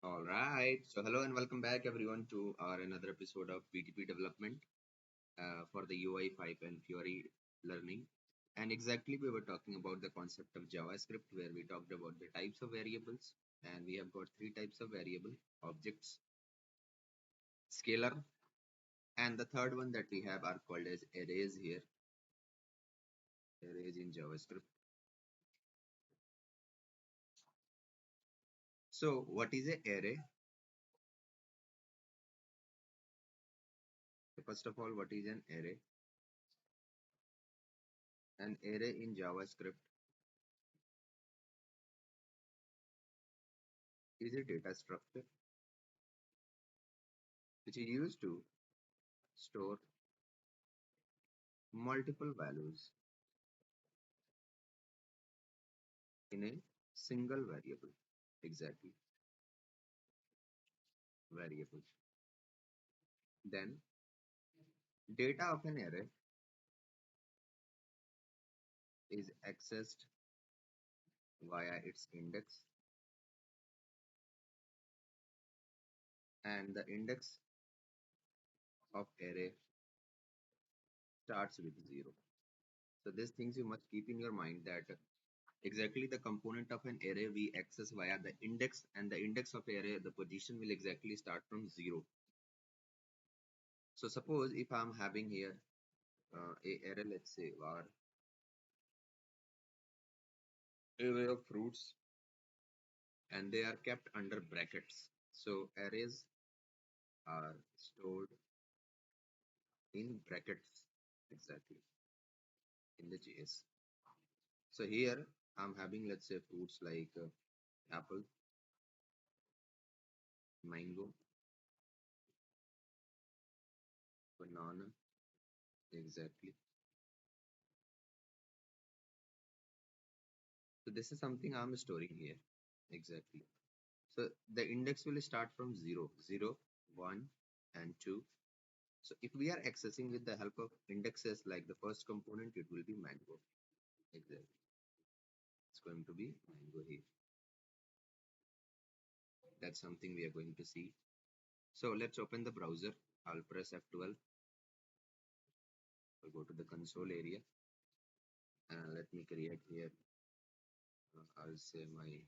All right. So hello and welcome back everyone to our another episode of PTP development for the UI 5 and Fiori learning. And exactly we were talking about the concept of JavaScript where we talked about the types of variables and we have got three types of variable objects, scalar, and the third one that we have are called as arrays here, arrays in JavaScript. So what is an array? So first of all, what is an array? An array in JavaScript is a data structure which is used to store multiple values in a single variable. Exactly, variable. Then data of an array is accessed via its index, and the index of array starts with 0. So these things you must keep in your mind that exactly the component of an array we access via the index, and the index of array, the position will exactly start from 0. So suppose if I'm having here a array, let's say var array of fruits, and they are kept under brackets. So arrays are stored in brackets exactly in the JS. So here I'm having, let's say, fruits like apple, mango, banana, exactly. So this is something I'm storing here exactly. So the index will start from 0, 0, 1, and 2. So if we are accessing with the help of indexes like the first component, it will be mango. Exactly. It's going to be mango here. That's something we are going to see. So let's open the browser. I'll press F12. I'll go to the console area and let me create here. I'll say my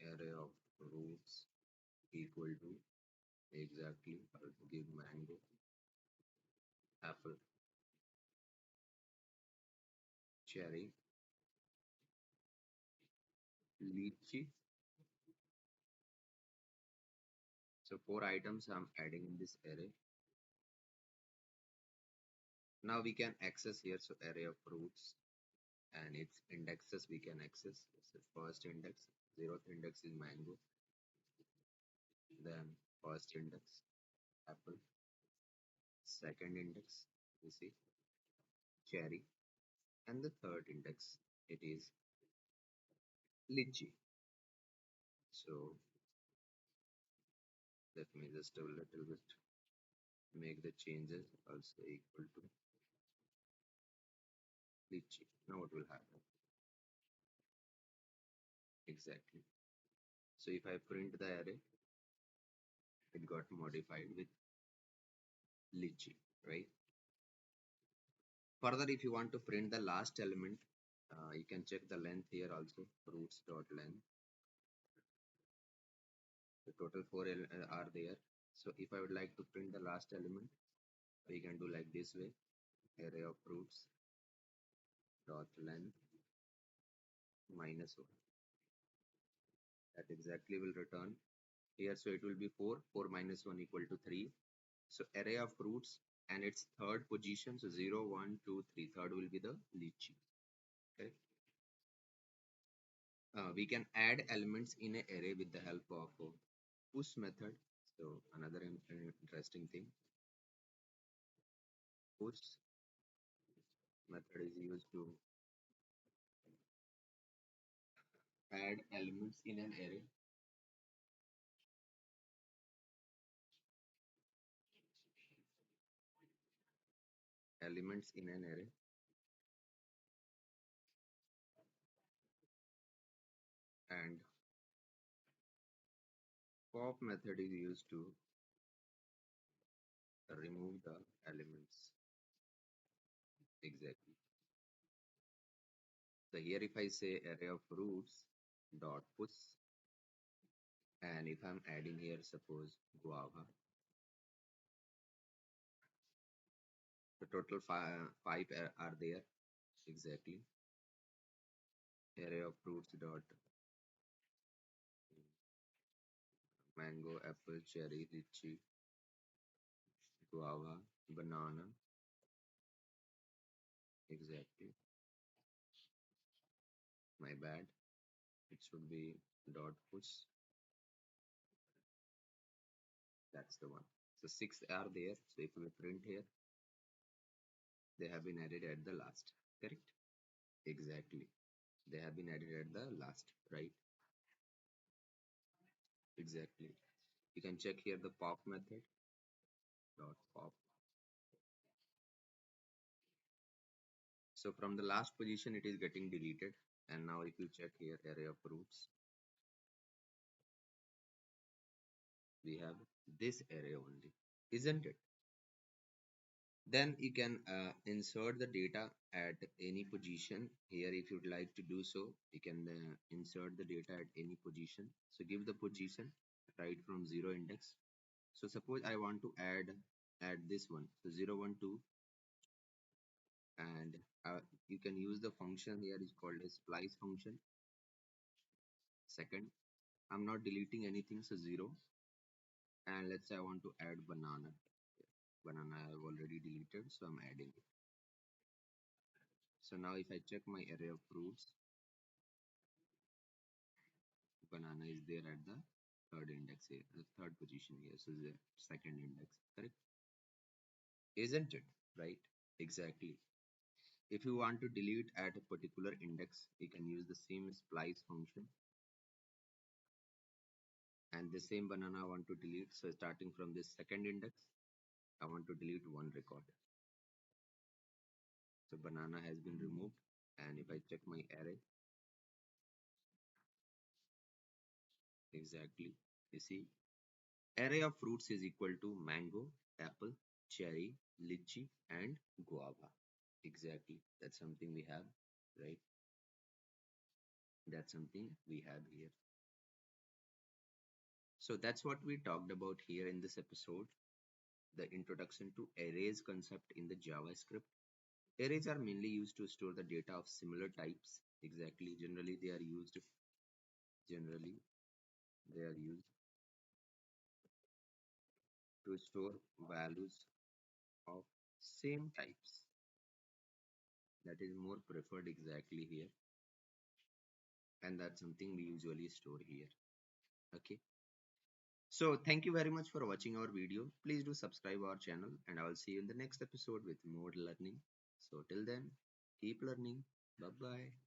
array of roots equal to exactly. I'll give mango, apple, cherry, lychee. So four items I'm adding in this array. Now we can access here. So array of roots and its indexes we can access. So first index, zeroth index is mango. Then first index, apple. Second index, you see, cherry. And the third index, it is lychee. So let me just a little bit make the changes also equal to lychee. Now what will happen? Exactly. So if I print the array, it got modified with lychee, right? Further, if you want to print the last element, you can check the length here also, roots dot length. The total are there. So if I would like to print the last element, we can do like this way: array of roots dot length -1. That exactly will return here. So it will be 4. 4 minus 1 equal to 3. So array of roots and its third position. So 0, 1, 2, 3. Third will be the lychee. Okay. We can add elements in an array with the help of push method. So another interesting thing, push method is used to add elements in an array. Elements in an array, and Pop method is used to remove the elements. Exactly. So here if I say array of fruits dot push, and if I'm adding here suppose guava, the total five are there. Exactly. Array of fruits dot mango, apple, cherry, lychee, guava, banana. Exactly. My bad. It should be dot push. That's the one. So six are there. So if we print here, they have been added at the last. Correct? Exactly. They have been added at the last, right? Exactly. You can check here the pop method dot pop. So from the last position, it is getting deleted. And now if you check here array of fruits, we have this array only, isn't it? Then you can insert the data at any position. Here if you'd like to do so, you can insert the data at any position. So give the position right from 0 index. So suppose I want to add this one, so 0 1 2, and you can use the function here is called a splice function. Second, I'm not deleting anything, so 0, and let's say I want to add banana. Banana I have already deleted, so I'm adding it. So now if I check my array of fruits, banana is there at the third index here, the third position here, so the second index, correct? Isn't it? Right? Exactly. If you want to delete at a particular index, you can use the same splice function, and the same banana I want to delete. So starting from this second index, I want to delete one record. So banana has been removed, and if I check my array, exactly, you see, array of fruits is equal to mango, apple, cherry, lychee, and guava. Exactly. That's something we have, right? That's something we have here. So that's what we talked about here in this episode, the introduction to arrays concept in the JavaScript. Arrays are mainly used to store the data of similar types. Exactly. Generally they are used to store values of same types. That is more preferred exactly here. And that's something we usually store here. Okay. So thank you very much for watching our video. Please do subscribe our channel, and I will see you in the next episode with more learning. So till then, keep learning. Bye bye.